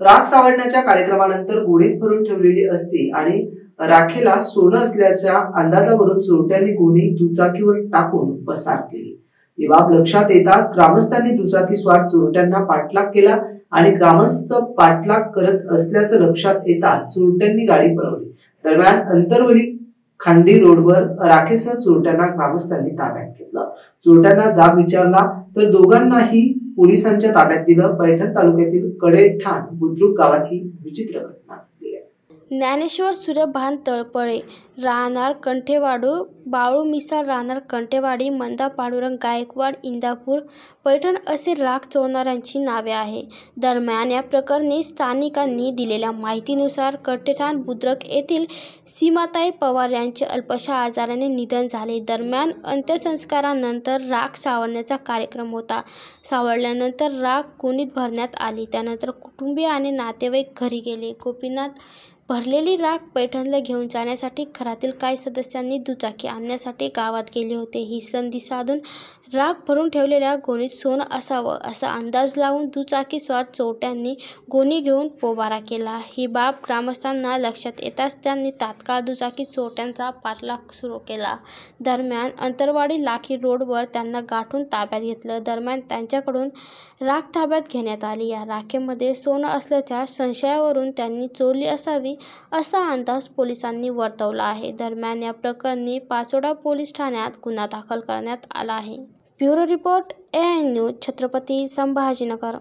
राख सावरण्याच्या कार्यक्रमानंतर गोणीत भरून ठेवलेली असती आणि राखेला सोनं असल्याच्या अंदाजावरून चोरट्यांनी गोणी दुचाकीवर टाकून पसार केली। ही बाब लक्षात येताच ग्रामस्थांनी दुचाकीस्वार चोरट्यांना पाठलाग केला आणि ग्रामस्थ पाठलाग करत असल्याचं लक्षात येताच चोरट्यांनी गाडी पळवली। दरम्यान अंतरवली खांडी रोडवर राखेसह चोरट्यांना ग्रामस्थांनी ताब्यात घेतलं। चोरट्यांना जाब विचारला तर दोघांनाही पोलिसांच्या ताब्यात दिलं। पैठण तालुक्यातील कडेठाण बुद्रुक गावात ही विचित्र घटना घडली आहे। ज्ञानेश्वर सूर्यभान तळपळे राहणार कंठेवाडू, बाळू मिसाळ राहणार कंठेवाडी, मंदा पांडुरंग गायकवाड इंदापूर पैठण असे राख चोरणाऱ्यांची नावे आहे। दरम्यान या प्रकरणी स्थानिकांनी दिलेल्या माहितीनुसार कडेठाण बुद्रुक येथील सीमाताई पवार यांचे अल्पशा आजाराने निधन झाले। दरम्यान अंत्यसंस्कारानंतर राख सावरण्याचा कार्यक्रम होता। सावरल्यानंतर राख गोणीत भरण्यात आली। त्यानंतर कुटुंबीय आणि नातेवाईक घरी गेले। गोपीनाथ भरलेली राख पैठणला घेऊन जाण्यासाठी घरातील काही सदस्यांनी दुचाकी आणण्यासाठी गावात गेले होते। ही संधी साधून राख भरून ठेवलेल्या गोणीत सोनं असावं असा अंदाज लावून दुचाकीस्वार चोरट्यांनी गोणी घेऊन पोबारा केला। ही बाब ग्रामस्थांना लक्षात येताच त्यांनी तात्काळ दुचाकी चोरट्यांचा पाठलाग सुरू केला। दरम्यान अंतरवाडी लाखी रोडवर त्यांना गाठून ताब्यात घेतलं। दरम्यान त्यांच्याकडून राख ताब्यात घेण्यात आली। या राखेमध्ये सोनं असल्याच्या संशयावरून त्यांनी चोरली असावी असा अंदाज पोलिसांनी वर्तवला आहे। दरम्यान या प्रकरणी पाचोडा पोलीस ठाण्यात गुन्हा दाखल करण्यात आला आहे। Bureau report, AI news, Chhatrapati Sambhajinagar.